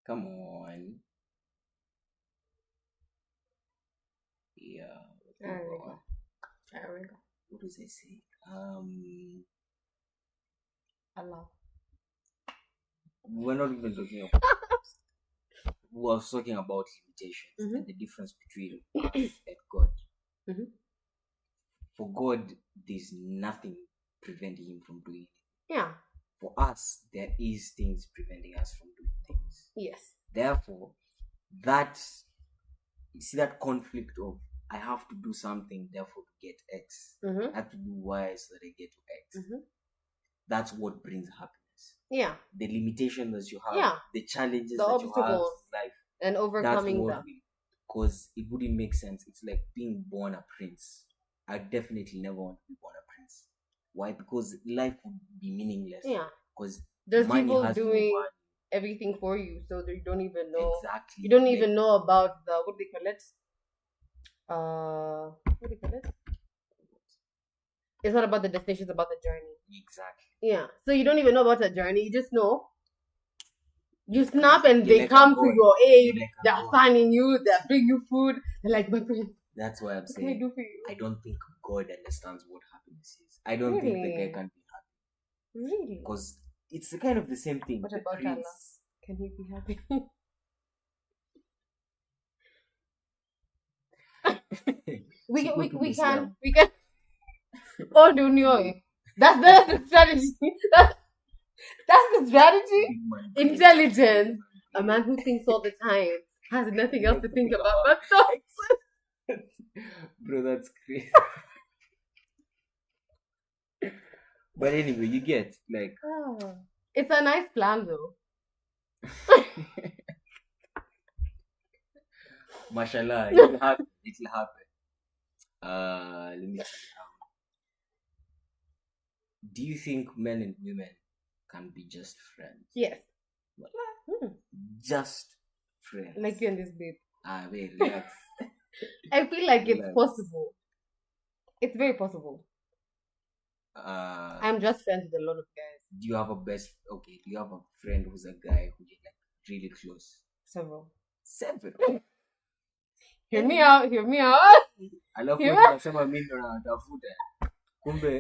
Come on. Yeah. There we go. What does I say? Allah. We're not even talking about. We were talking about limitations and the difference between us and God. For God, there's nothing preventing him from doing it. Yeah. For us, there is things preventing us from doing things. Yes. Therefore, you see that conflict of I have to do something, therefore to get X. I have to do Y so that I get to X. That's what brings happiness. Yeah. The limitations that you have, the challenges the that obstacles you have in life, and overcoming them. Because it wouldn't make sense. It's like being born a prince. I definitely never want to be born a prince. Why? Because life would be meaningless. Yeah. Because there's money people has doing no everything for you, so that you don't even know. Exactly. You don't even know about the what do they call it? It's not about the destination, it's about the journey. Exactly. Yeah. So you don't even know about the journey. You just know. You snap and they come to your aid. They're finding you. They bring you food. They're like, my friend. That's why I'm saying. What can I do for you? I don't think God understands what happiness is. I don't think the guy can be happy. Really? Because it's kind of the same thing. What about Allah? Can he be happy? we can. Oh, don't know. That's the strategy. That's the strategy. Intelligence. A man who thinks all the time has nothing else to think about but thoughts. Bro, that's crazy. But anyway, you get like. It's a nice plan though. Mashallah, it'll happen. Let me see. Do you think men and women can be just friends? Yes. Just friends. Like you and this babe. Wait, relax. I feel like it's possible. It's very possible. I'm just friends with a lot of guys. Do you have a friend who's a guy who you're like really close? Several. Hear me out. I love when you say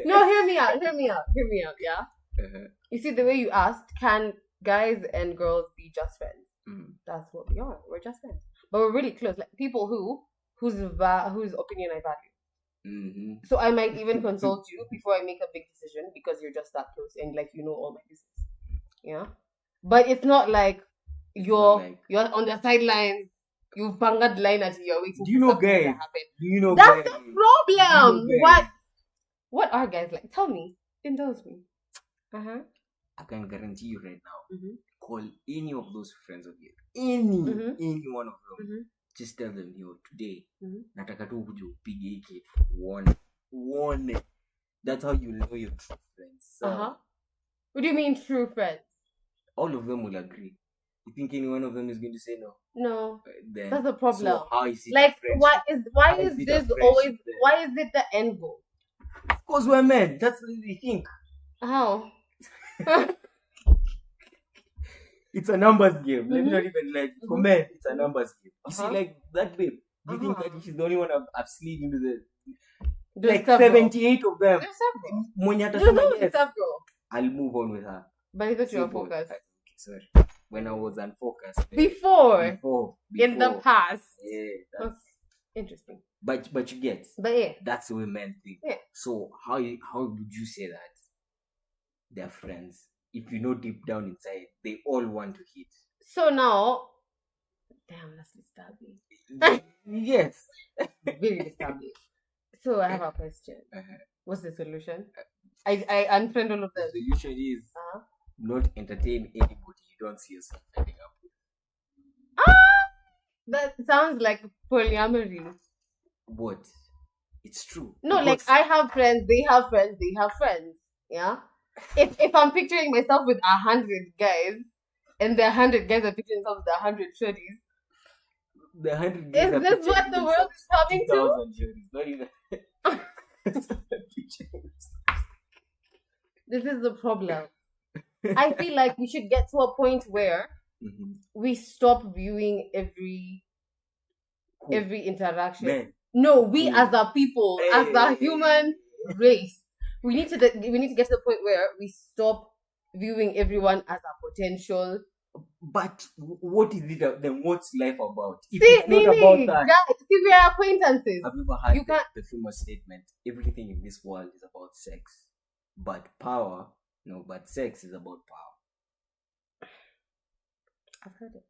No, hear me out, yeah? You see, the way you asked, can guys and girls be just friends? That's what we are. We're just friends. But we're really close. Like people whose opinion I value. So I might even consult you before I make a big decision because you're just that close and like you know all my business. Yeah? But it's not like you're on the sidelines. You've banged line at you're waiting for something to happen. Do you know That's guys? the problem. What are guys like? Tell me. Indulge me. I can guarantee you right now. Call any of those friends of yours. Any one of them. Just tell them, today, nataka tu kuja upige hiki one. That's how you know your true friends. So, what do you mean true friends? All of them will agree. You think any one of them is going to say no? No. Then, that's the problem. So how is it like why is it the end goal? Because we're men. That's what we think. How? It's a numbers game. Let me not even for men, it's a numbers game. You see, like that babe. Do you think that she's the only one I've slid into the 78 of them? There's several. I'll move on with her. But I thought you were focused. Sorry. When I was unfocused. Before. In the past. Yeah, that's interesting. But you get. But yeah. That's the way men think. Yeah. So how would you say that they're friends? If you know deep down inside, they all want to hit. So now, damn, that's disturbing. Yes. Very disturbing. So I have a question. What's the solution? I unfriend all of them. The solution is not entertain anybody you don't see yourself ending up with. That sounds like polyamory. What? It's true. No, like I have friends, they have friends. Yeah? If I'm picturing myself with 100 guys, and the 100 guys are picturing themselves with 100 shorties, the 100 guys is this what the world is coming to? Not even. This is the problem. I feel like we should get to a point where we stop viewing every interaction. Men. No, we as the people, as the human race, we need to get to the point where we stop viewing everyone as a potential. But what is it then? What's life about? If it's not about that. See, we are acquaintances. Have you ever heard the famous statement? Everything in this world is about sex, but sex is about power. I've heard it.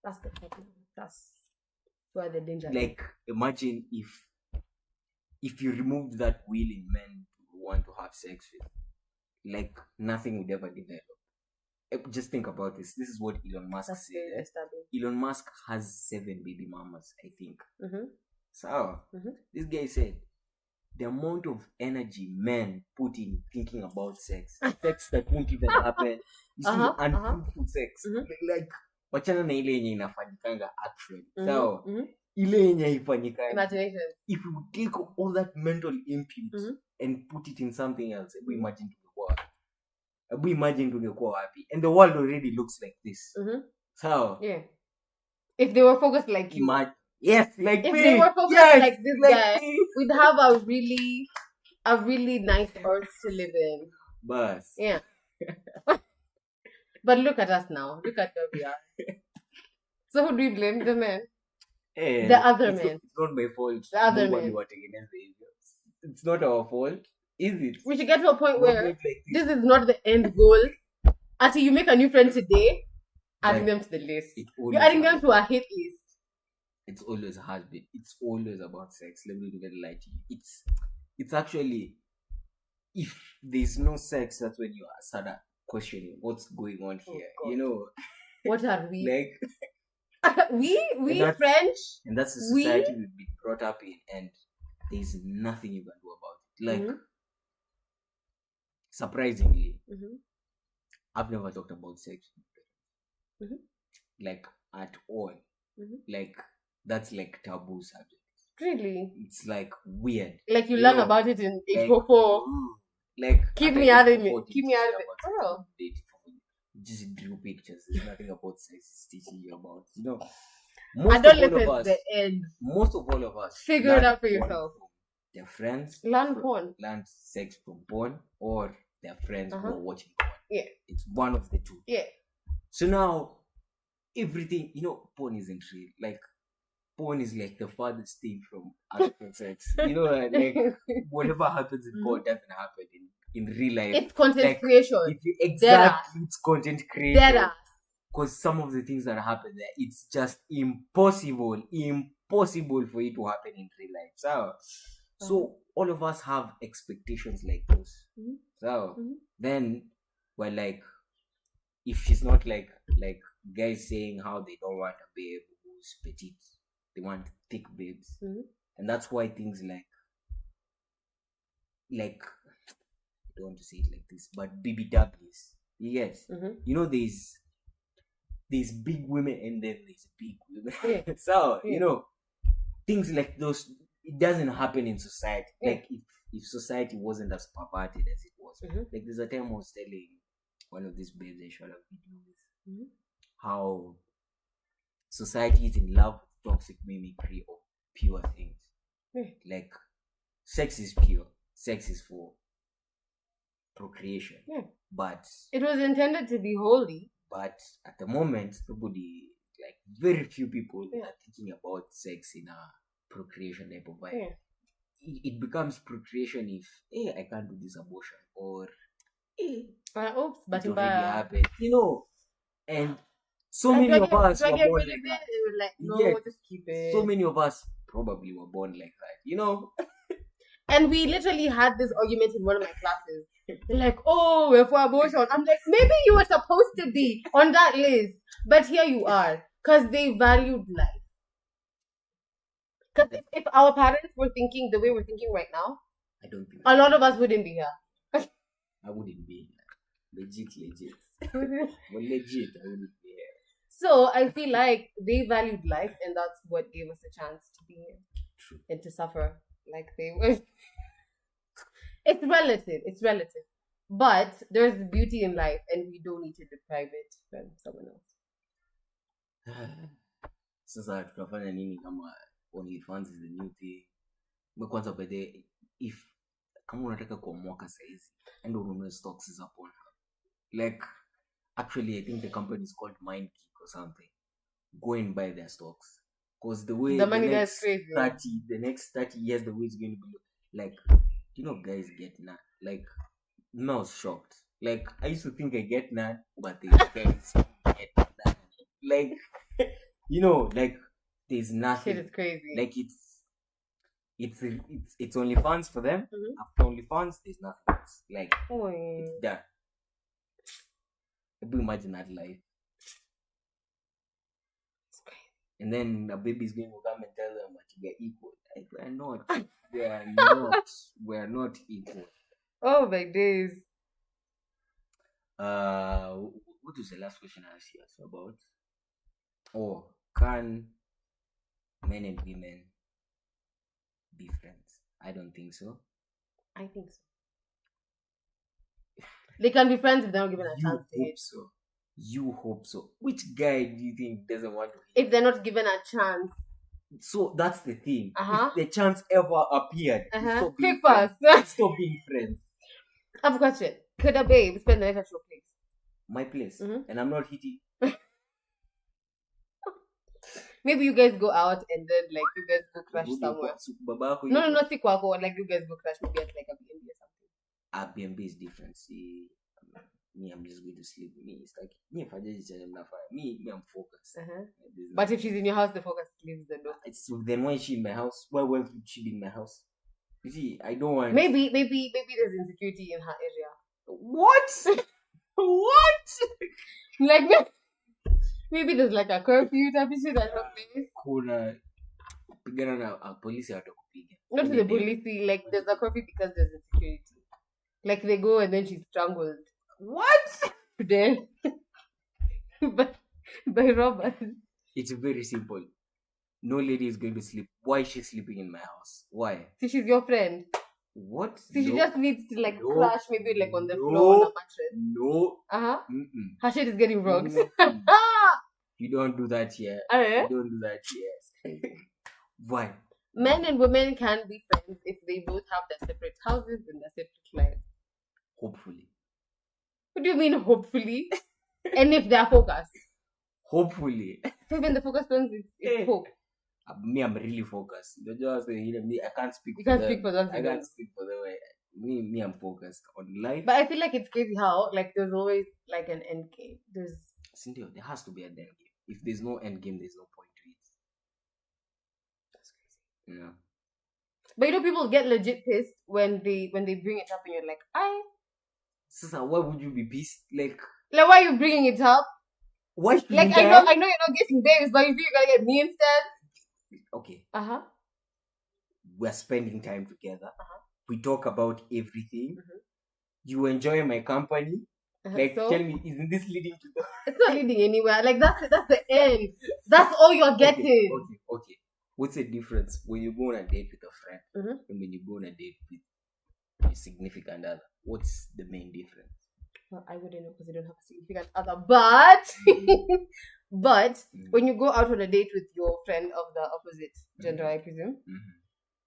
That's the problem. That's where the danger is. Like, imagine if you removed that will in men who want to have sex with, like, nothing would ever develop. Just think about this. This is what Elon Musk said. Elon Musk has 7 baby mamas, I think. Mm-hmm. So, this guy said, the amount of energy men put in thinking about sex that won't even happen, you see, unfruitful sex. Like, wachana na ile yenye inafanyikanga actually. So, ile yenye haifanyikanga. Imagination. If you take all that mental input and put it in something else, imagine tungekuwa wapi. And the world already looks like this. So, yeah. If they were focused like you. Yes, like if me. If they were focused like this guy, we'd have a really nice earth to live in. But yeah. But look at us now. Look at where we are. So who do we blame? The men? The other men. It's not my fault. The other men. It's not our fault. Is it? We should get to a point where this is not the end goal. Until you make a new friend today, adding them to the list. You're adding them to a hit list. It's always has been. It's always about sex. Let me get lie to you. It's actually, if there's no sex, that's when you start questioning what's going on here. You know, what are we? Like we French, and that's the society we've been brought up in, and there's nothing you can do about it. Like, surprisingly, I've never talked about sex, like at all. Like, that's like taboo subject. Really? It's like weird. Like you learn about it in 844. Like, keep me out of it. Keep me out of it. Girl. Just drew pictures. There's nothing about sex it's teaching you about. You know, I don't listen to the end. Most of all of us figure it out for yourself. Their friends learn sex from porn, or their friends who are watching porn. Yeah. It's one of the two. Yeah. So now everything, you know, porn isn't real. Like, porn is like the farthest thing from actual sex. You know, like whatever happens in porn doesn't happen in real life. It's content creation. If you it's content creation. Because some of the things that happen there, it's just impossible for it to happen in real life. So all of us have expectations like those. So then we're like, if she's not like guys saying how they don't want a babe who's petite, they want thick babes, and that's why things like I don't want to say it like this, but BBWs, yes, you know, there's big women and then there's big women. Yeah. So you know, things like those, it doesn't happen in society. Like if society wasn't as perverted as it was. Like, there's a time I was telling one of these babes I shot a video with how society is in love with toxic mimicry of pure things. Like, sex is pure. Sex is for procreation. But it was intended to be holy. But at the moment, nobody, like very few people are thinking about sex in a procreation type of vibe. It becomes procreation if I can't do this abortion, or oops, but it already happened, you know. And so many of us were born like that. Like, no, just keep it. So many of us probably were born like that, you know. And we literally had this argument in one of my classes. They're like, oh, we're for abortion. I'm like, maybe you were supposed to be on that list, but here you are, because they valued life. Because if our parents were thinking the way we're thinking right now, I don't think a lot of us wouldn't be here. I wouldn't be here. Legit. Well, legit, I wouldn't be here. So I feel like they valued life, and that's what gave us a chance to be here. True. And to suffer like they were. It's relative. But there's beauty in life, and we don't need to deprive it from someone else. Sasa tutafanya nini kama OnlyFans is the new thing? Kwanza by the if kama unataka kuomoka saizi and ununue stocks za Pornhub. Like actually I think the company is called Mindgeek or something. Go and buy their stocks. Because the way money that's crazy. the next 30 years the way it's going to be like, you know, guys get none. Like, I was shocked. Like, I used to think I get none, but these guys get none. Like, you know, like there's nothing. Shit is crazy. Like it's only fans for them. After only fans, there's nothing else. Like it's done. Imagine that life. And then a baby is going to come and tell them that we are equal. Like, we're not. We are not. We are not equal. Oh my days. What was the last question I asked you about? Oh, can men and women be friends? I don't think so. I think so. They can be friends if they're not given a chance to hit. So. You hope so. Which guy do you think doesn't want to hit? If they're not given a chance. So that's the thing. If the chance ever appeared, quick pass. Stop being friends. I have a question. Could a babe spend the night at your place? My place? And I'm not hitting. Maybe you guys go out and then like you guys go crash somewhere. No, not Tikwako. Like you guys go crash maybe at like a B&B or something. A B&B is different. See, me, I'm just going to sleep. Me, it's like me. If I just me, I'm focused. But if she's in your house, the focus leaves the door. Then why is she in my house? Why would she be in my house? You see, I don't want. Maybe there's insecurity in her area. What? What? Like maybe there's like a curfew type of shit at her place. Kuna pigana na polisi watakupiga. Not to the police, like there's a curfew because there's insecurity. Like they go and then she's strangled. What? Dead. by robbers. It's very simple. No lady is going to sleep. Why is she sleeping in my house? Why? See, she's your friend. What? See, she just needs to like crash maybe like on the floor on a mattress. No. Her shit is getting rocked. You don't do that here. You don't do that here. Why? Men and women can be friends if they both have their separate houses and their separate lives. Hopefully. What do you mean, hopefully? And if they're focused? Hopefully. So when the focus turns, it's hope. Me, I'm really focused. I can't speak you can't speak for them. I can't speak for them. Me, I'm focused on life. But I feel like it's crazy how, like, there's always, like, an end game. Cynthia, there has to be an end game. If there's no end game, there's no point to it. That's crazy. Yeah. But you know, people get legit pissed when they bring it up and you're like, Sister, why would you be pissed? Like why are you bringing it up? Why? Like, I know you're not getting babes, but you feel you're gonna get me instead. Okay. We're spending time together. We talk about everything. You enjoy my company. Like, so, tell me, isn't this leading to the... It's not leading anywhere. Like, that's the end. That's all you're getting. Okay. What's the difference when you go on a date with a friend and when you go on a date with a significant other? What's the main difference? Well, I wouldn't know because I don't have a significant other. But when you go out on a date with your friend of the opposite gender, I presume,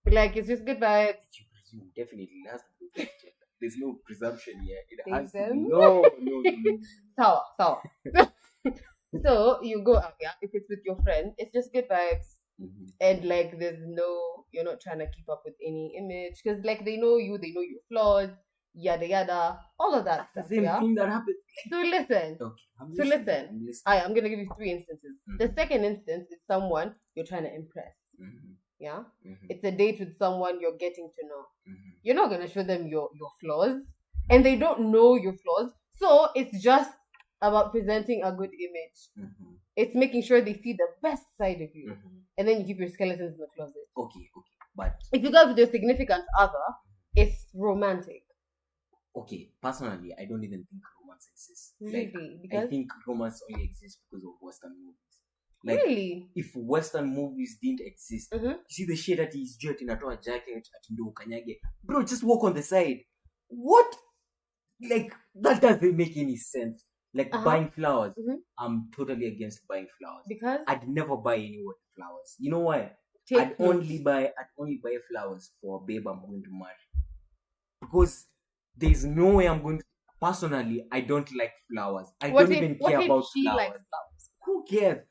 like, it's just good vibes. You presume, definitely. It has to be good gender. There's no presumption here. It has to be. No. Sour. So you go out, if it's with your friend, it's just good vibes. And like you're not trying to keep up with any image because like they know you, they know your flaws, yada yada, all of that stuff. The same thing that happens. So listen. Okay. I'm gonna give you 3 instances. The second instance is someone you're trying to impress. Yeah? It's a date with someone you're getting to know. You're not gonna show them your flaws. And they don't know your flaws. So it's just about presenting a good image. It's making sure they see the best side of you. And then you keep your skeletons in the closet. Okay. But if you go with your significant other, it's romantic. Okay, personally, I don't even think romance exists. Really? I think romance only exists because of Western movies. Like, really? If Western movies didn't exist, you see the shit that he's jet in a jacket at ndo kanyage. Bro, just walk on the side. What? Like, that doesn't make any sense. Like buying flowers. I'm totally against buying flowers. Because I'd never buy anyone flowers. You know why? I'd only buy flowers for a babe I'm going to marry. Because there's no way I'm going to. Personally, I don't like flowers. I don't even care about she flowers. Likes flowers? Who cares?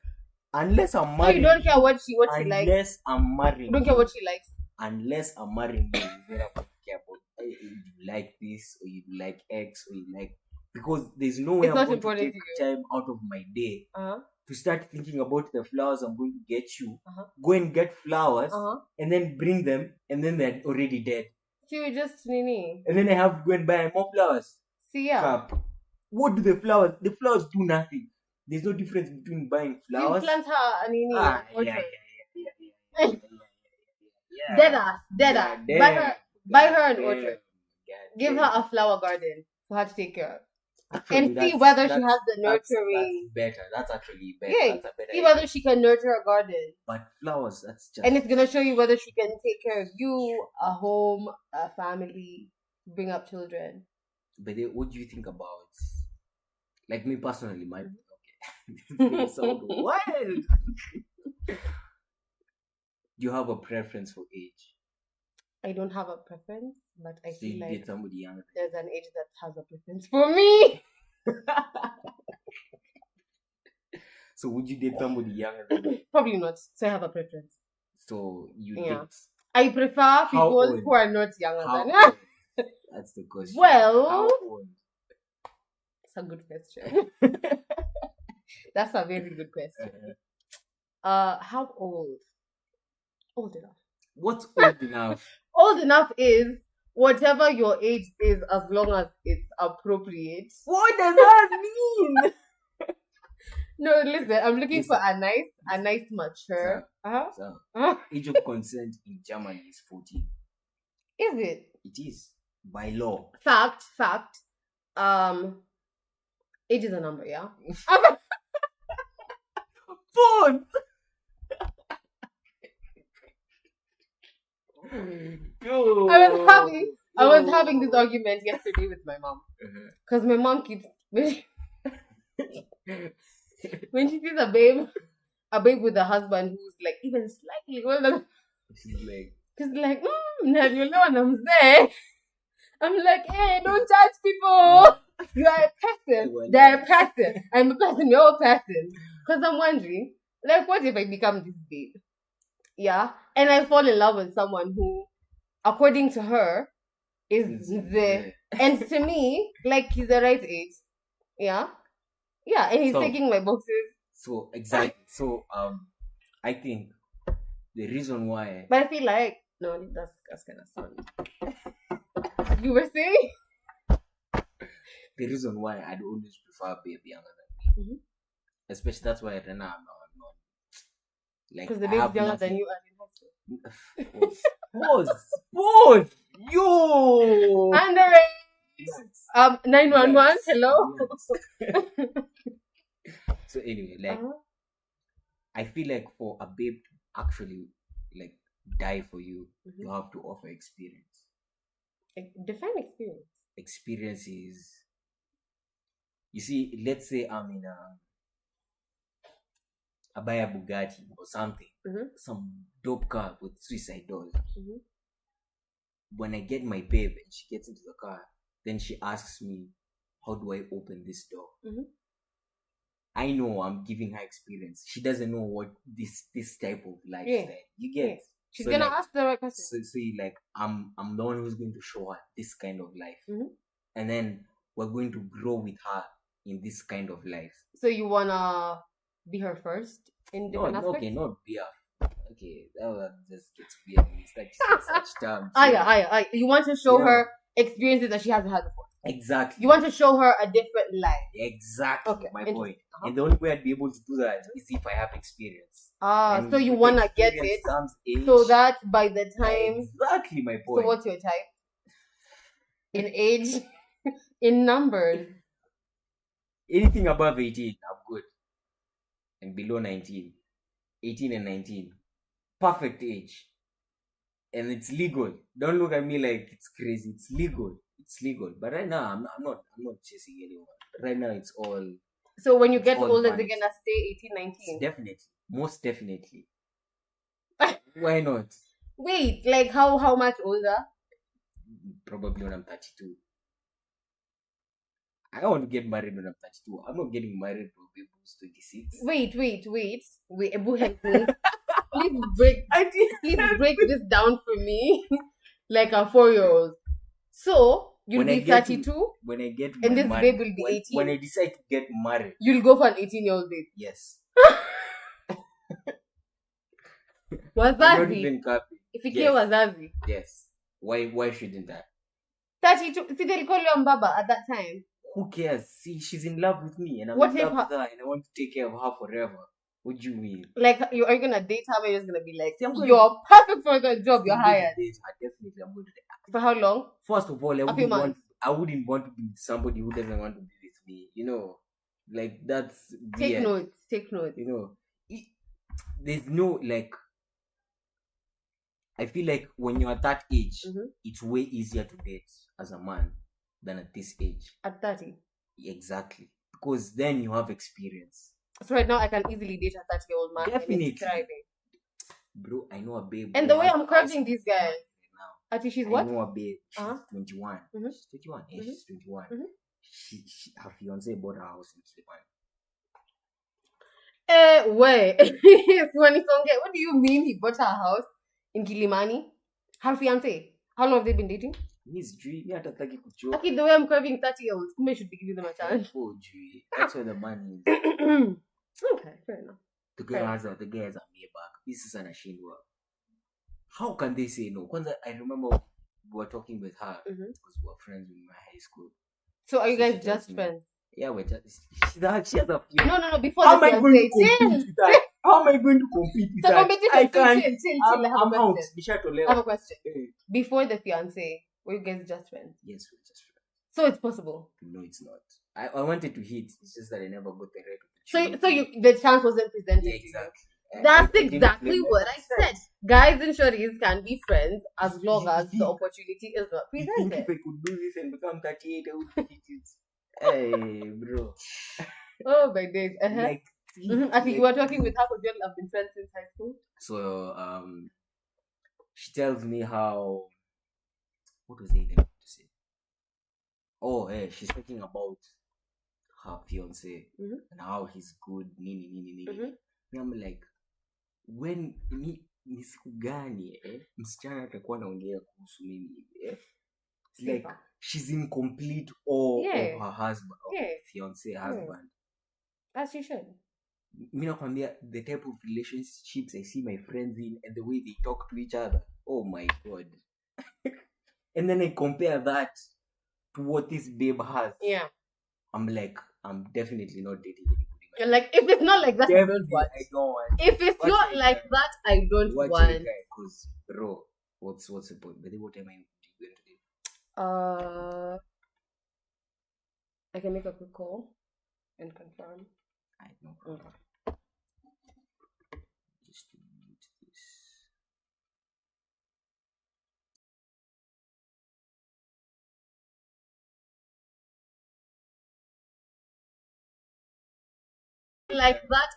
Unless I'm married. So you don't care what she likes? Unless I'm married. You don't care what she likes? Unless I'm marrying you, you don't care about you like this or you like X or you like, because there's no way I'm going to take time out of my day to start thinking about the flowers I'm going to get you. Go and get flowers and then bring them, and then they're already dead. So you just nini. And then I have to go and buy more flowers. See, yeah. Crap. What do the flowers? The flowers do nothing. There's no difference between buying flowers. You plant her nini. Yeah. Dead ass. Buy her an orchard. Give her a flower garden for her to take care of. Actually, and see whether she has the nurturing. That's better. That's actually better. Yeah. That's a better see whether she can nurture a garden. But flowers, that's just. And it's gonna show you whether she can take care of you, a home, a family, bring up children. But what do you think about? Like me personally, my okay. Sound wild. Do you have a preference for age? I don't have a preference, but I feel like get somebody younger. There's an age that has a preference for me. So would you date somebody younger than you? Probably not. So I have a preference. So you date. I prefer people who are not younger than me. That's the question. Well, how old? It's a good question. That's a very good question. How old? Old enough. What's old enough? Old enough is whatever your age is, as long as it's appropriate. What does that mean? No, listen. I'm looking for a nice, mature. Age of consent in Germany is 14. Is it? It is by law. Fact. Age is a number, yeah. Phone. I was having this argument yesterday with my mom, because my mom keeps when she sees a babe with a husband who's like even slightly older, she's like, you know what I'm saying? I'm like, hey, don't judge people. You are a person. They're a person. I'm a person. You're a person. Because I'm wondering, like, what if I become this babe? Yeah, and I fall in love with someone who, according to her, is and to me, like, he's the right age. Yeah, and he's taking my boxes. So exactly. So I think the reason why. But I feel like that's kind of sorry. You were saying. The reason why I'd always prefer a baby younger than me, especially that's why right now I'm not like, because the baby's younger than you and you have to. Pause. Yo. Underage. 911. Hello. Yes. So anyway, like, I feel like for a babe to actually like die for you, you have to offer experience. Define experience. Experience is, you see, let's say I'm in I buy a Bugatti or something, some dope car with suicide doors. When I get my babe and she gets into the car, then she asks me, how do I open this door? I know I'm giving her experience. She doesn't know what this type of lifestyle. You get. She's gonna ask the right question. So like I'm the one who's going to show her this kind of life, and then we're going to grow with her in this kind of life. So you wanna be her first in different aspects? Okay, not be her. Okay, that just gets weird. It's like such terms. You want to show her experiences that she hasn't had before. Exactly. You want to show her a different life. Exactly. Okay, my point. And the only way I'd be able to do that is if I have experience. So you want to get it so that by the time... Exactly my point. So what's your type? In age? In numbers? Anything above 18, I'm good. And below 19. 18 and 19. Perfect age. And it's legal. Don't look at me like it's crazy. It's legal. It's legal. But right now, I'm not chasing anyone. right now it's all. So when you get all older, vanity. they're gonna stay 18, 19. Definitely, most definitely. Why not? Wait, like how much older? Probably when I'm 32. I don't want to get married when I'm 32. I'm not getting married when baby who's 26. Wait, Ebu, help me. Please break this down for me like a 4-year-old. So you'll be 32 when I get and this married, babe will be 18. When I decide to get married, you'll go for an 18-year-old babe. Yes. Wazazi. Ifikie wazazi. Yes. Why shouldn't I? 32. See, they'll call you Mbaba at that time. Who cares? See, she's in love with me and I'm in love with her and I want to take care of her forever. What do you mean? Like, are you gonna date her? Or you're just gonna be like, you're perfect for the job. You're hired. Definitely, I'm going to date her. For how long? First of all, I wouldn't want to be with somebody who doesn't want to be with me. You know, like that's weird. Take notes. You know, there's no like. I feel like when you're at that age, it's way easier to date as a man than at this age. At 30? Exactly. Because then you have experience. So right now I can easily date a 30-year-old man. Definitely. Bro, I know a babe. And the way I'm curving these guys. Now. Ati, she's what? I know a babe. She's 21. She's 21. Yeah, she's 21. Her fiance bought a house in Kilimani. Wait. What do you mean he bought her house in Kilimani? Her fiance? How long have they been dating? Okay, the way I'm curving 30-year-olds, I should be giving them a chance. That's where the money is. Okay, fair enough. The guy has a Maybach. This is an Ashindwa. How can they say no? I remember we were talking with her because we were friends in my high school. So are you guys just friends? Yeah, we're just. She has a few. No. Before how am I going to compete with that? How am I going to compete with that? I can't. Chill. I have a question. Before the fiance, were you guys just friends? Yes, we're just friends. So it's possible? No, it's not. I wanted to hit. It's just that I never got the right opportunity. So the chance wasn't presented. Yeah, exactly. That's exactly what I said. Guys and shorties can be friends as long as the opportunity is not presented. If I could do this and become 38, I would hit it. Hey, bro. Oh my days. Like, I think you were talking with her because you have been friends since high school. So, she tells me how. What was I even to say? Oh, hey, she's talking about her fiance and how he's good. Nini. And I'm like, when ni siku gani msichana atakuwa anaongea kuhusu mimi like she's in complete awe of her husband, fiance husband. As you should. Mimi nakwambia the type of relationships I see my friends in and the way they talk to each other. Oh my god. And then I compare that to what this babe has. Yeah. I'm like, I'm definitely not dating anybody. You're like, if it's not like that, I don't want. If it's not like that, I don't want. Because, bro, what's the point? But what am I going to do? I can make a quick call and confirm. I know. Okay. Just to mute this. Like that.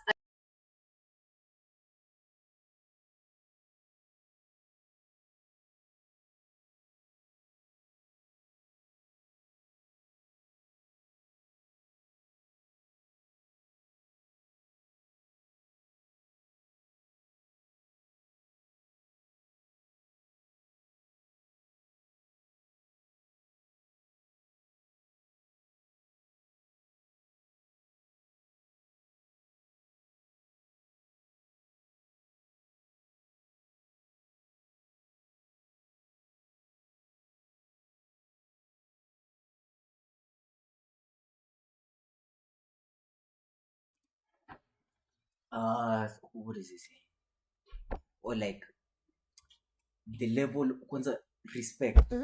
What is he saying? Or like the level kwanza respect.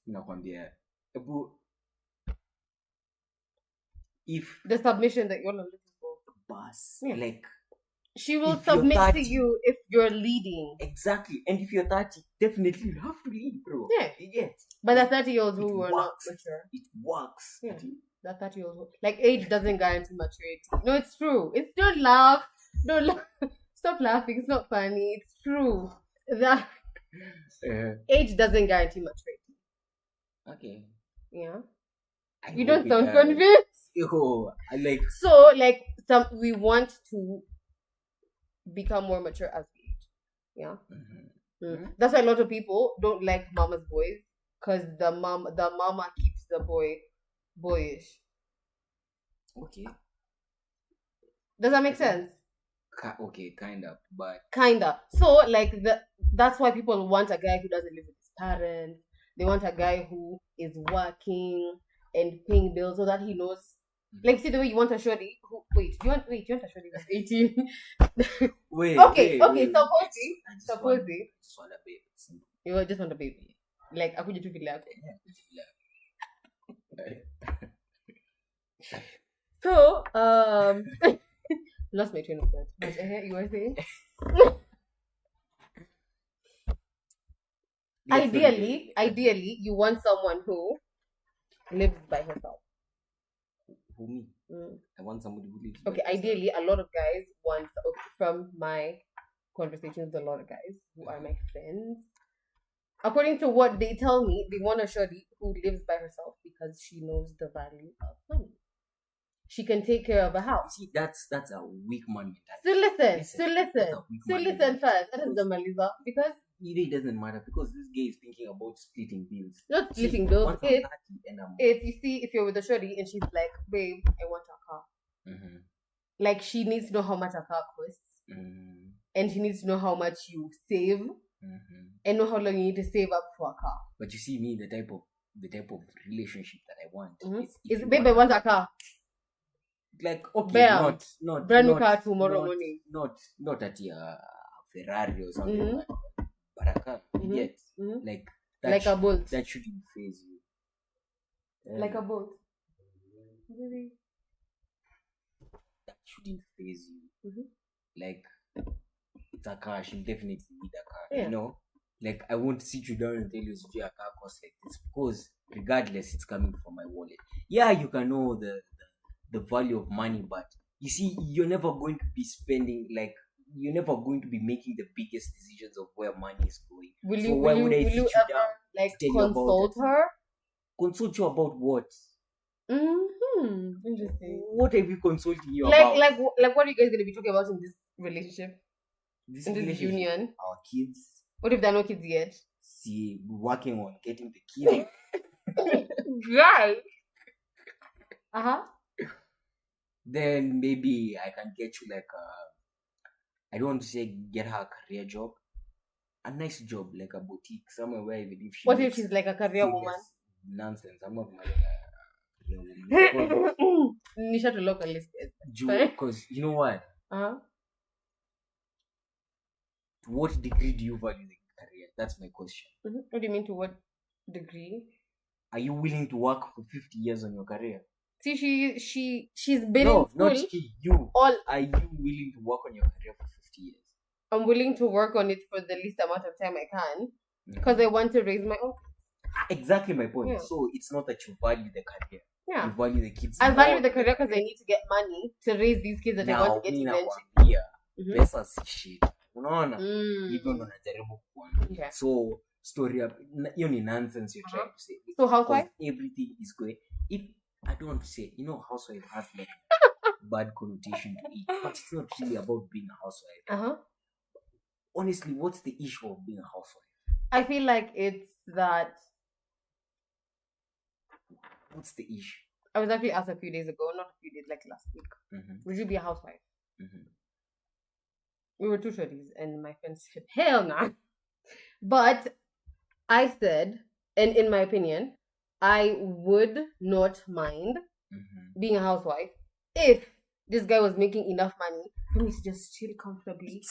Nakwambia if the submission that you're looking for, boss, like she will submit 30, to you if you're leading. Exactly. And if you're 30, definitely you have to lead, bro. Yeah. But the 30-years who are not mature. It works. Yeah. That 30-year-old, like, age doesn't guarantee maturity. No, it's true. It's don't laugh. Don't laugh. Stop laughing. It's not funny. It's true. That age doesn't guarantee maturity. Okay. Yeah. You don't sound convinced. Yo, I like. So, like, we want to become more mature as we age. Yeah. That's why a lot of people don't like mama's boys, because the mama keeps the boy boyish. Okay. Does that make sense? Okay, kinda. So, like, that's why people want a guy who doesn't live with his parents. They want a guy who is working and paying bills so that he knows. Like, see the way you want a shorty who you want a shorty who's 18. Wait. Okay. Wait. Supposedly. Just want a baby. You just want a baby. Like, I could just feel like. So, lost my train of thought. But you were saying? Ideally, you want someone who lives by herself. Who, me? I want somebody who lives. Okay, ideally, a lot of guys want. From my conversations with a lot of guys who are my friends, according to what they tell me, they want a shorty who lives by herself because she knows the value of money. She can take care of a house. See, that's a weak man mentality. Still listen first. That is the Melissa, because it really doesn't matter, because this guy is thinking about splitting bills. Not splitting bills. It's you see, if you're with a shorty and she's like, babe, I want a car. Like, she needs to know how much a car costs, and she needs to know how much you save, and know how long you need to save up for a car. But you see, me, the type of relationship that I want is babe, I want a car. Like, okay, Bam. not brand new car tomorrow morning. Not at your Ferrari or something like that. But a car, yet, like that, like a Bolt. That shouldn't phase you. Like a Bolt. Really? That shouldn't phase you. Like, it's a car. She'll definitely need a car. Yeah. You know, like, I won't sit you down and tell you a car costs like this, because regardless, it's coming from my wallet. Yeah, you can know the value of money, but you see, you're never going to be spending, like, you're never going to be making the biggest decisions of where money is going. Will you ever like consult her? Consult you about what? Interesting. What have you consulting you about? Like what are you guys gonna be talking about in this relationship? This union? Our kids. What if there are no kids yet? See, we're working on getting the kids. Right. Then maybe I can get you like I don't want to say get her a career job. A nice job, like a boutique, somewhere where even if she. What if she's like a career woman? Nonsense. I'm not marrying a career woman. Nisha to local list. Because you know what? To what degree do you value the career? That's my question. What do you mean, to what degree? Are you willing to work for 50 years on your career? See, she's been in school. Not she, you. Are you willing to work on your career for 50 years? I'm willing to work on it for the least amount of time I can, because I want to raise my own. Exactly my point. Yeah. So it's not that you value the career. Yeah. You value the kids. I value the career because I need to get money to raise these kids that I want to get eventually. Pesa si shit. Unaona? Hivyo ndo najaribu kuambia. So story up, hiyo ni nonsense you're trying to say. So housewife? Everything is going. If I don't want to say, housewife has like bad connotation to it, but it's not really about being a housewife. Honestly, what's the issue of being a housewife? I feel like it's that. What's the issue? I was actually asked a few days ago, not a few days, like last week. Would you be a housewife? We were two shorties, and my friend said, hell nah. But I said, and in my opinion, I would not mind being a housewife if this guy was making enough money for me to just chill comfortably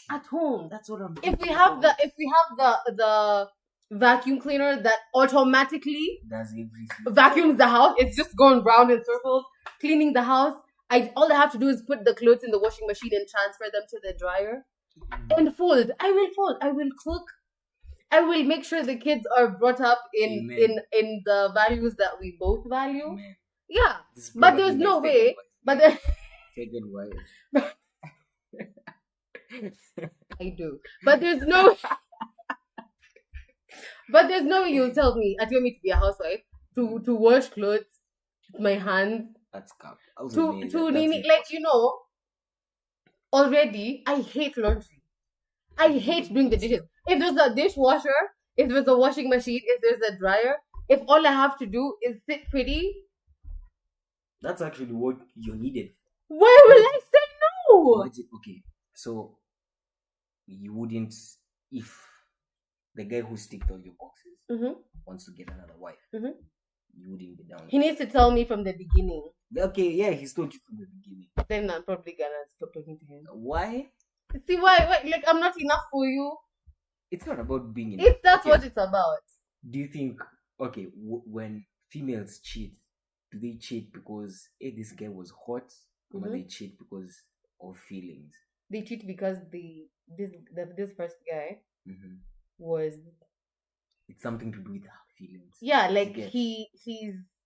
at home. That's what I'm. If we have the vacuum cleaner that automatically does everything, vacuums the house, it's just going round in circles, cleaning the house. All I have to do is put the clothes in the washing machine and transfer them to the dryer and fold. I will fold. I will cook. I will make sure the kids are brought up in the values that we both value. Amen. Yeah, but there's no way. But then second wife. I do, but there's no. But there's no way you'll tell me. I want me to be a housewife to wash clothes with my hands. That's cap. Already I hate laundry. I hate doing the dishes. If there's a dishwasher, if there's a washing machine, if there's a dryer, if all I have to do is sit pretty, that's actually what you needed. Why will I say no? Okay, so you wouldn't, if the guy who ticked all your boxes wants to get another wife, you wouldn't be down. He needs to tell me from the beginning. Okay, yeah, he's told you from the beginning. Then I'm probably gonna stop talking to him. Why? See, why? Like, I'm not enough for you. It's not about being enough. If that's what it's about. Do you think, okay, when females cheat, do they cheat because, hey, this guy was hot? Or they cheat because of feelings? They cheat because this first guy was... It's something to do with her feelings. Yeah, like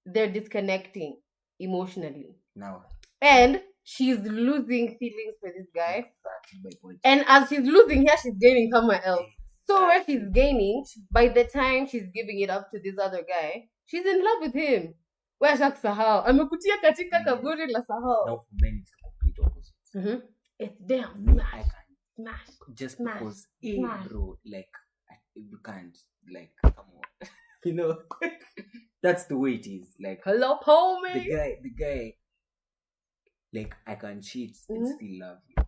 they're disconnecting emotionally. Now. And she's losing feelings for this guy. Exactly. And as she's losing here, she's gaining somewhere else. So where she's gaining, by the time she's giving it up to this other guy, she's in love with him. Where's Sahau? Amekutia katika kaburi la sahau. Now for men, it's the complete opposite. It's damn smash. Just smash, because, smash. Bro, like, you can't, like, come on. You know, that's the way it is. Like, hello, homie. The guy, like, I can cheat and still love you.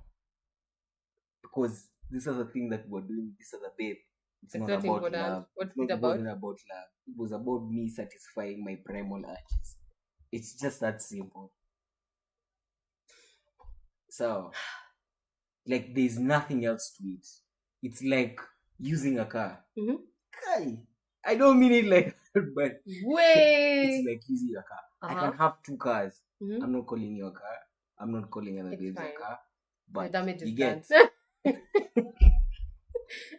Because this is the thing that we're doing, this is the babe. It's not about love. What's it about? Wasn't about love. It was about me satisfying my primal urges. It's just that simple. So, like, there's nothing else to it. It's like using a car. I don't mean it like that, but it's like using a car. I can have two cars. I'm not calling you a car. I'm not calling other babes a car. But you get...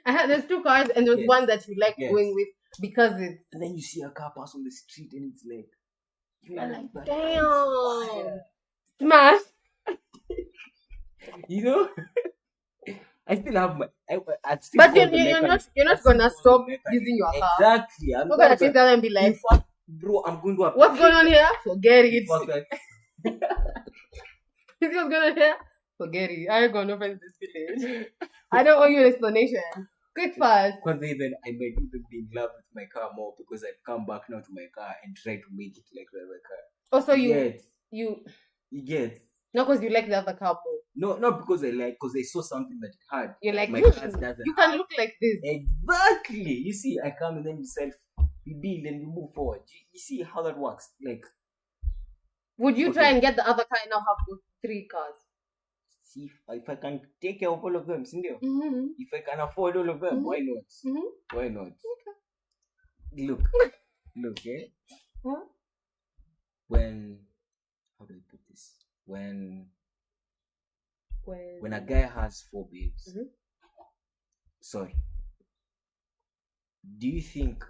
There's two cars and there's one that you like going with because it's... And then you see a car pass on the street and it's like... You're like, damn! Smash! You know? I still have my... But you're not gonna stop using your car. Exactly. I'm not gonna sit down and be like... Bro, I'm going to... What's going on here? Forget it. What's going on here? Forget it. I ain't got no friends in this village. I don't owe you an explanation. Quick fast. Because then I might even be in love with my car more because I'd come back now to my car and try to make it like the other car. Also, you get. Not because you like the other car more. No, not because because I saw something that it had. You're like, my car doesn't. You can look like this. Exactly. You see, I come and then we build and we move forward. You see how that works? Like, would you try and get the other car and now have 3 cars? See, if I can take care of all of them, Cindy. If I can afford all of them, why not? Why not? Okay. Look, eh? Huh? How do I put this? When a guy has 4 babes, sorry, do you think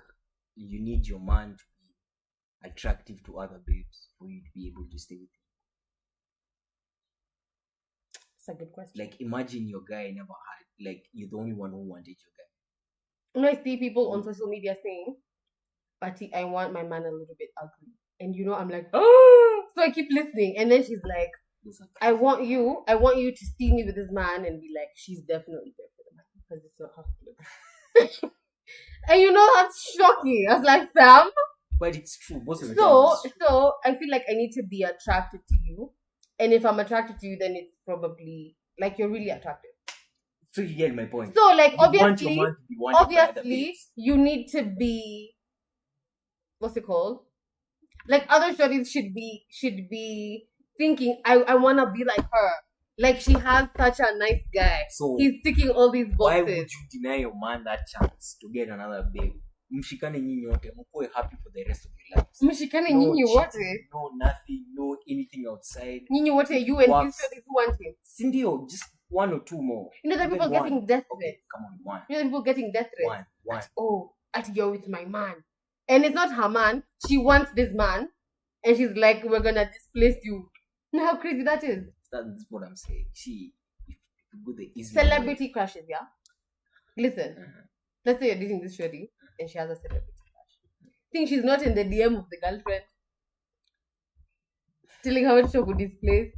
you need your man to be attractive to other babes for you to be able to stay with him? That's a good question. Like, imagine your guy never had, like, you're the only one who wanted your guy. When I see people on social media saying, Ati, I want my man a little bit ugly. And I'm like, oh! So I keep listening. And then she's like, I want you to see me with this man and be like, she's definitely there for the man. Because it's not her. And that's shocking. I was like, fam. But it's true. Most of the time. So I feel like I need to be attracted to you. And if I'm attracted to you, then it's probably like you're really attractive. So you get my point. So like you obviously you need to be, what's it called? Like other shorties should be thinking, I wanna be like her. Like she has such a nice guy. So he's ticking all these boxes. Why would you deny your man that chance to get another babe? Mshikane nyinyi wote, mkuwe happy for the rest of your lives. Mshikane nyinyi wote? No nothing, no anything outside. Nyinyi wote, you and these shorties who want him. Cindy, just 1 or 2 more. That people getting death threats. Okay, come on, 1. That people getting death threats. 1. You're with my man. And it's not her man. She wants this man. and she's like, we're gonna displace you. You know how crazy that is? That's what I'm saying. See, if you go the easy celebrity crushes, yeah? Listen, let's say you're dating this shorty and she has a celebrity crush. Think she's not in the DM of the girlfriend telling her what she could displace.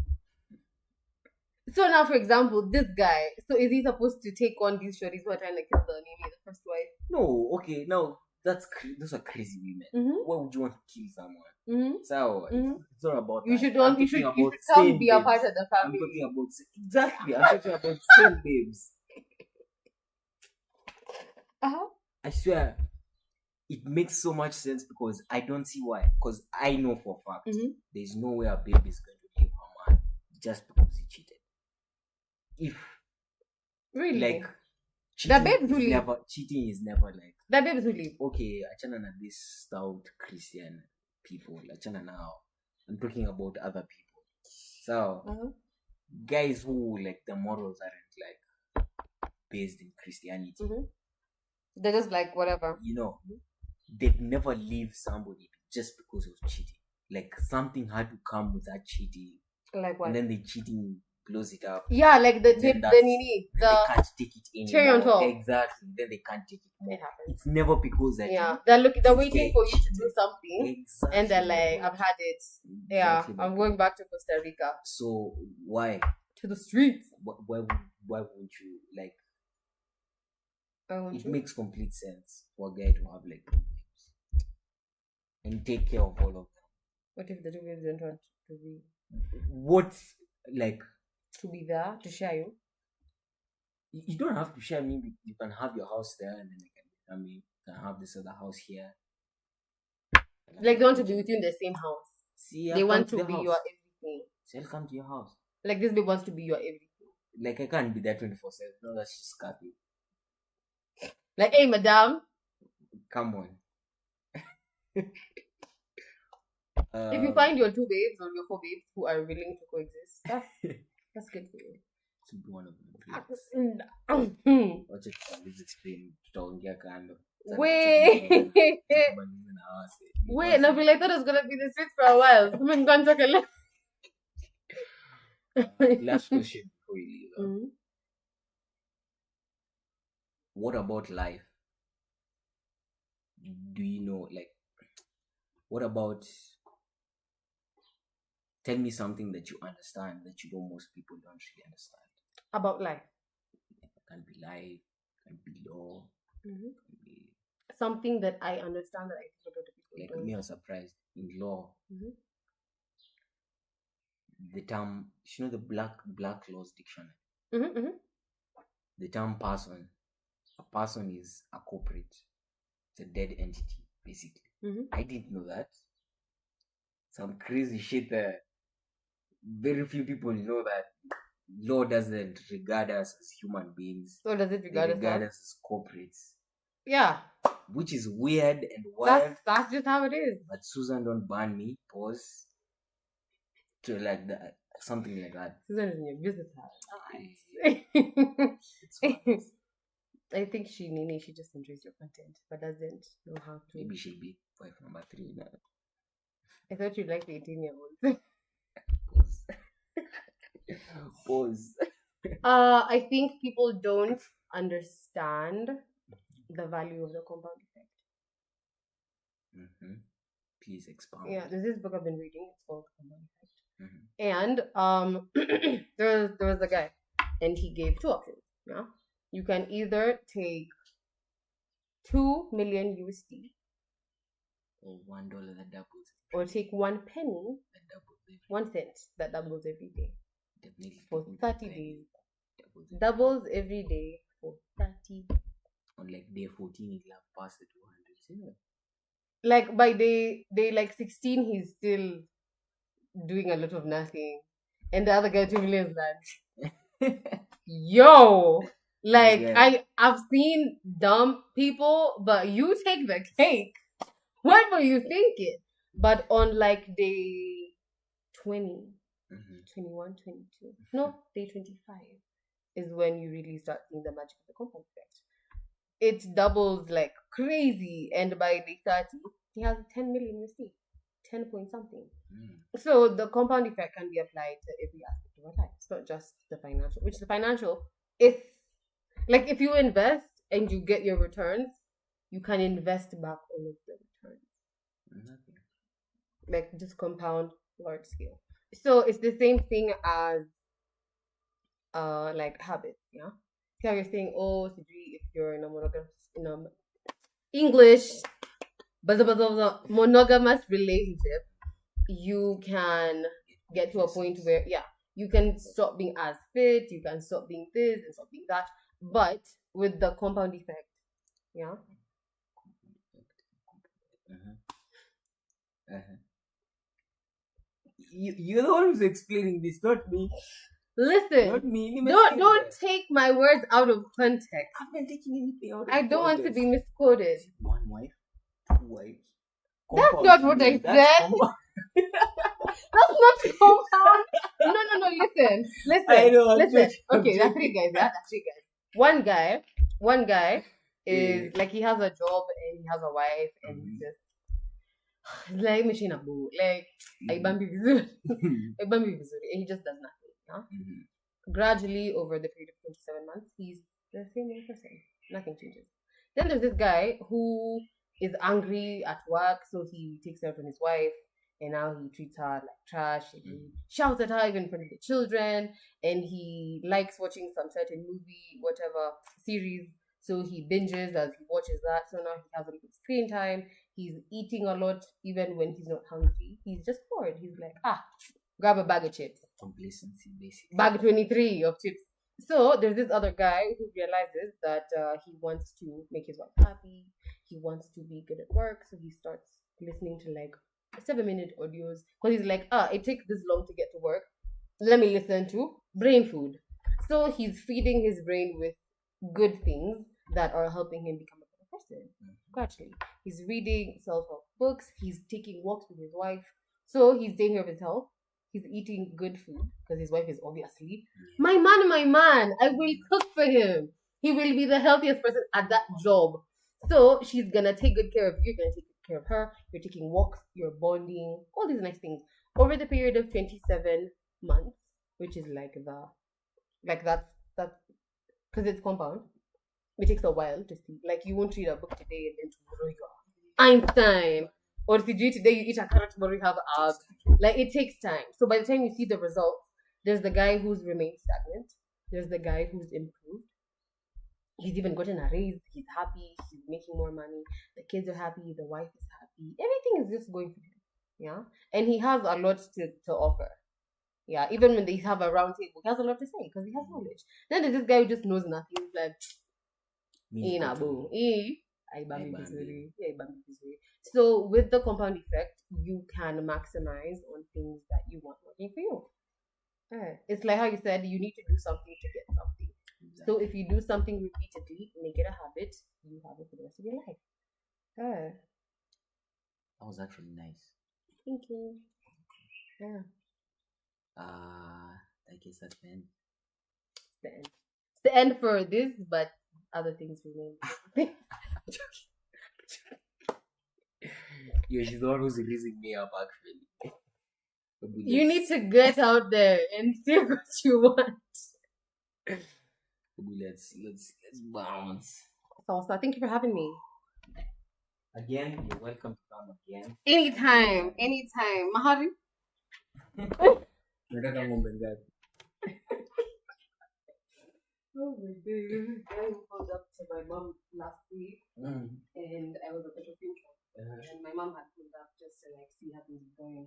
So now, for example, this guy, so is he supposed to take on these shorties who are trying to kill the first wife? No, okay, now those are crazy women. Why would you want to kill someone? So it's not about you that. should come be a part of the family. I'm talking about same babes. I swear, it makes so much sense because I don't see why. Because I know for a fact there's no way a baby is going to leave her man just because he cheated. If really, like cheating is never like the babes who leave. Okay, achana na this stout Christian people. Achana now. I'm talking about other people. So guys who like the morals aren't like based in Christianity. They're just like whatever. They'd never leave somebody just because of cheating. Like something had to come with that cheating. Like what? And then the cheating blows it up. Yeah, like they can't take it anymore. Cherry on top. Exactly. Then they can't take it more. It happens. It's never because that. Yeah, they're waiting for you to do something, and they're like, "I've had it. Yeah, I'm going back to Costa Rica." So why to the streets? Why won't you like? It makes complete sense for a guy to have like 2 babes and take care of all of them. What if the 2 babes don't want to be? What like? To be there to share you. You don't have to share me. You can have your house there, and then you can have this other house here. Like they want to be with you in the same house. See, they want to be your everything. So I'll come to your house. Like this babe wants to be your everything. Like I can't be there 24/7. No, that's just scary. Like, hey, madam. Come on. If you find your 2 babes or your 4 babes who are willing to coexist, that's good for you. To be one of them. Please. Watch it on this extreme. Tutaongea kando. Wait, no, I thought it was gonna be the street for a while. I'm going to talk last question before you leave. What about life? Do you know, like, what about, tell me something that you understand that you know most people don't really understand. About life? It can be life, it can be law, it can be... Something that I understand that I think a lot of people like don't. Me, I was surprised. In law, the term, you know the Black Laws Dictionary? The term person, a person is a corporate. It's a dead entity, basically. I didn't know that. Some crazy shit there. Very few people know that law doesn't regard us as human beings. So does it regard us as corporates? Yeah. Which is weird and wild. That's just how it is. But Susan, don't ban me. Pause. To like that. Something like that. Susan is in your business house. I think she just enjoys your content, but doesn't know how to. Maybe she'll be wife number 3 now. I thought you'd like the 18-year-old. Pause. I think people don't understand the value of the compound effect. Please expound. Yeah, there's this book I've been reading. It's called Compound Effect. And there was a guy, and he gave 2 options. Yeah, you can either take 2 million USD, or $1 that doubles, or take 1 penny that doubles, 1 cent that doubles every day. Definitely for 30 days. Doubles every day for 30. On like day 14, he'll have passed the 200. Like by day like 16, he's still doing a lot of nothing, and the other guy 2 million land. Yo, like I've seen dumb people, but you take the cake. What were you thinking? But on like day 20. 21, 22. No, day 25 is when you really start seeing the magic of the compound effect. It doubles like crazy, and by day 30, he has 10 million USD. 10 point something. So the compound effect can be applied to every aspect of our life. It's not just the financial, which the financial, if you invest and you get your returns, you can invest back all of the returns. Like just compound large scale. So it's the same thing as like habits, yeah. So you're saying, oh, if you're in a monogamous relationship, you can get to a point where you can stop being as fit, you can stop being this and stop being that. But with the compound effect, You're the one who's explaining this, not me. Listen, not me. Don't take my words out of context. I've been taking anything out of I don't want to be misquoted. One wife, two wives. That's not what I said. That's not compound. No. Listen. I know. Listen. Okay, that's three guys. That's three guys. One guy is like he has a job and he has a wife and he's just like machine abu. Like aibambi vizuri. And he just does nothing. Yeah? Gradually over the period of 27 months, he's the same person. Nothing changes. Then there's this guy who is angry at work, so he takes out on his wife, and now he treats her like trash. And he shouts at her even in front of the children, and he likes watching some certain movie, whatever series, so he binges as he watches that. So now he has a little screen time. He's eating a lot even when he's not hungry. He's just bored. He's like, grab a bag of chips. Complacency, basically. Bag 23 of chips. So there's this other guy who realizes that he wants to make his wife happy. He wants to be good at work. So he starts listening to like 7-minute audios. Because he's like, it takes this long to get to work. Let me listen to brain food. So he's feeding his brain with good things that are helping him become a better person. Gradually. He's reading self-help books. He's taking walks with his wife. So he's taking care of his health. He's eating good food because his wife is obviously my man. I will cook for him. He will be the healthiest person at that job. So she's gonna take good care of you. You're gonna take good care of her. You're taking walks. You're bonding. All these nice things over the period of 27 months, which is that's because it's compound. It takes a while to see. Like you won't read a book today and then tomorrow you're Einstein. Or if you do today, you eat a carrot, tomorrow you have abs. Like, it takes time. So by the time you see the results, there's the guy who's remained stagnant. There's the guy who's improved. He's even gotten a raise. He's happy. He's making more money. The kids are happy. The wife is happy. Everything is just going for him. Yeah? And he has a lot to offer. Yeah, even when they have a round table, he has a lot to say because he has knowledge. Then there's this guy who just knows nothing. He's like, so with the compound effect, you can maximize on things that you want working for you. It's like how you said you need to do something to get something. Exactly. So if you do something repeatedly, make it a habit, you have it for the rest of your life. That was actually nice. Thank you. Yeah. I guess that's the end. It's the end for this, but other things remain. Yeah, she's the one who's releasing me up actually. You need to get out there and do what you want. Let's bounce. So thank you for having me. Again, you're welcome to come again. Anytime. Mahari. Nataka ng'ombe ngapi? Oh my God, this guy who called up to my mom last week, and I was at the funeral, and my mom had pulled up just to like see how things were going.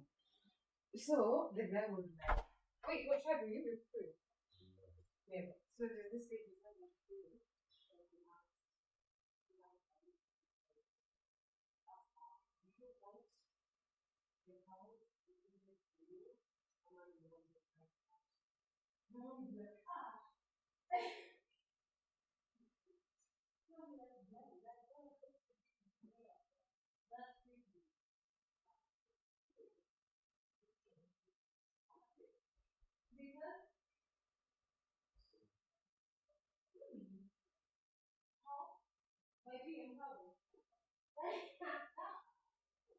So the guy was like, "Wait, what tribe are you with?" Yeah. So there's this thing.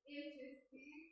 Interesting.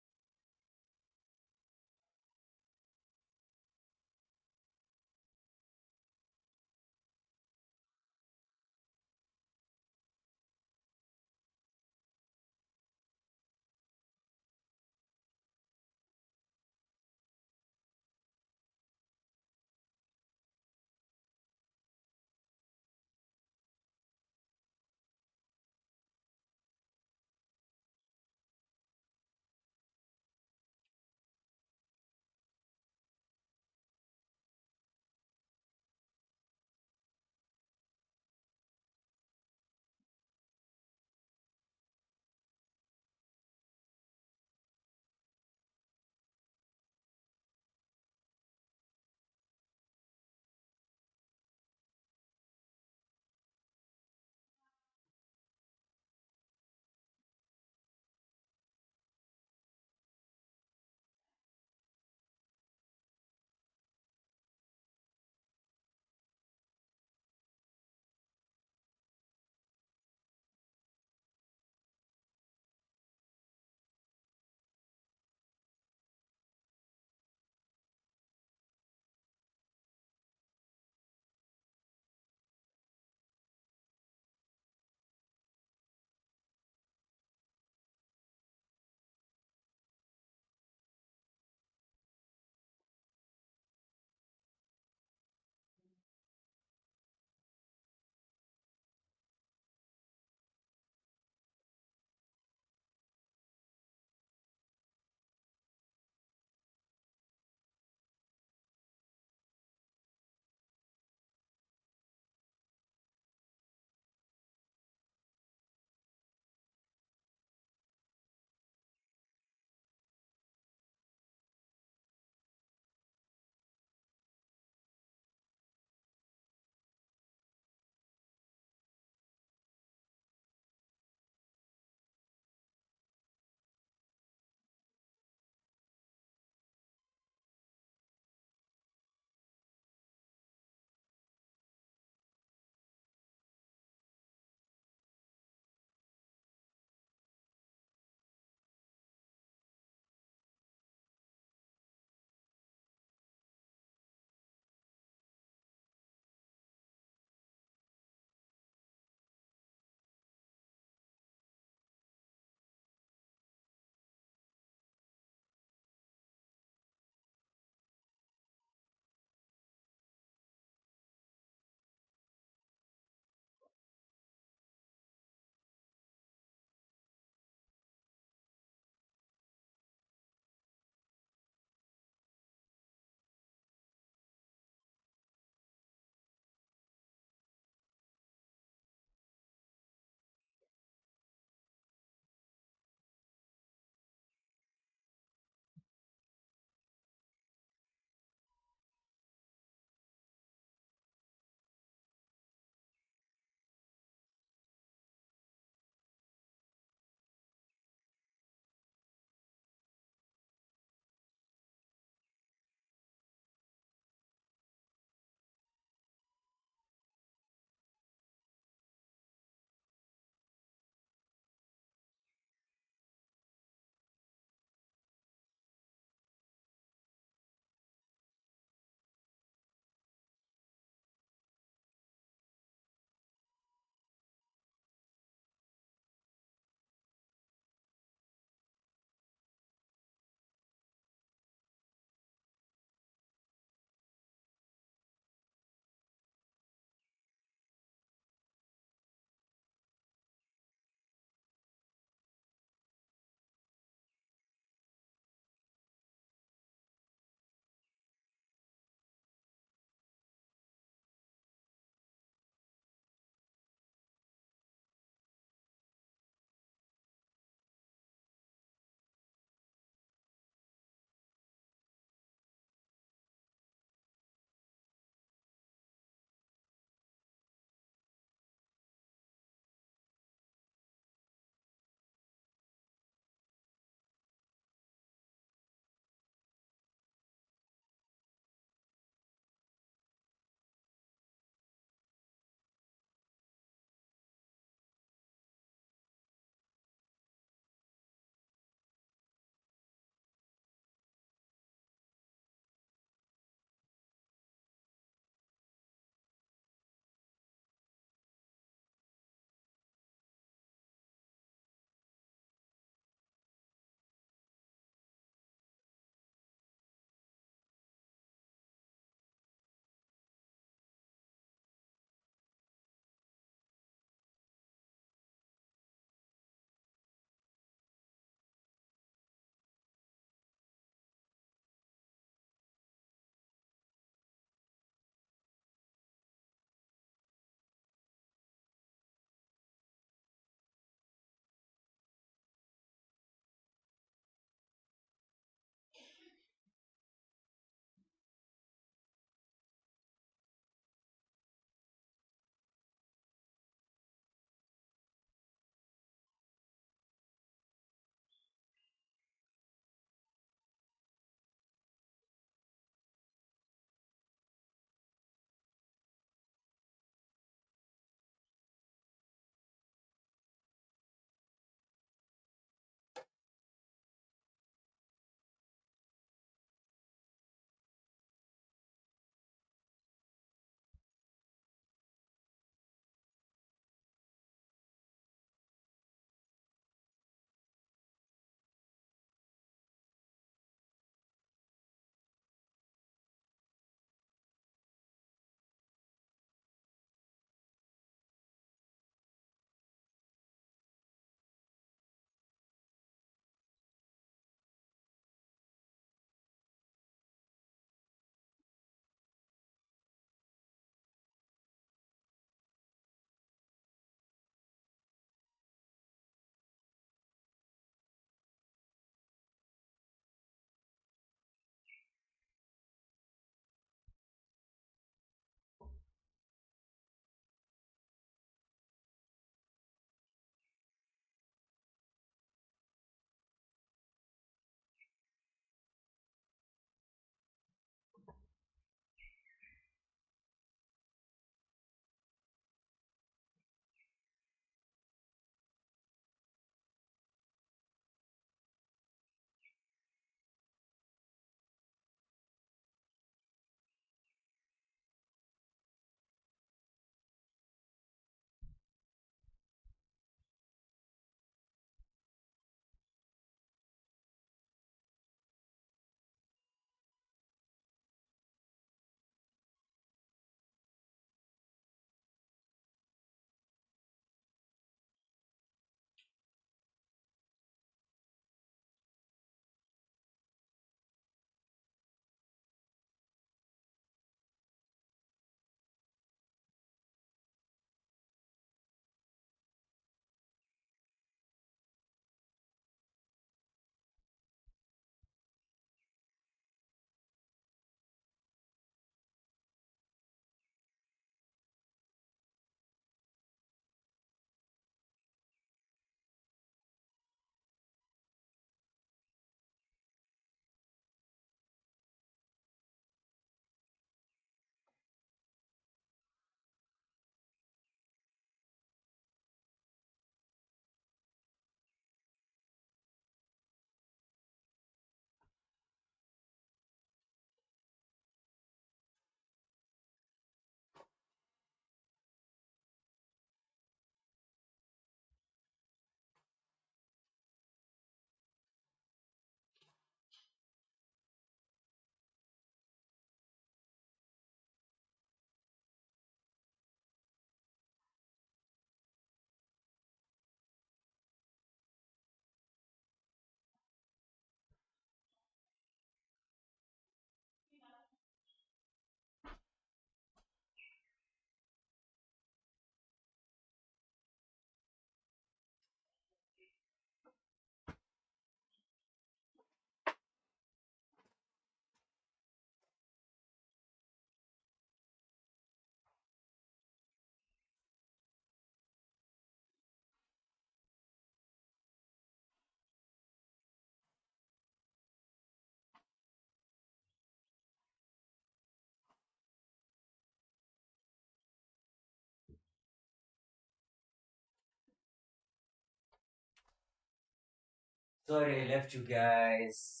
Sorry I left you guys.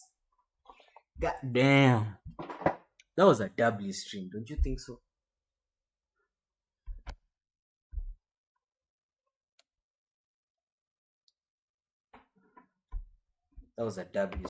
God damn. That was a W string, don't you think so? That was a W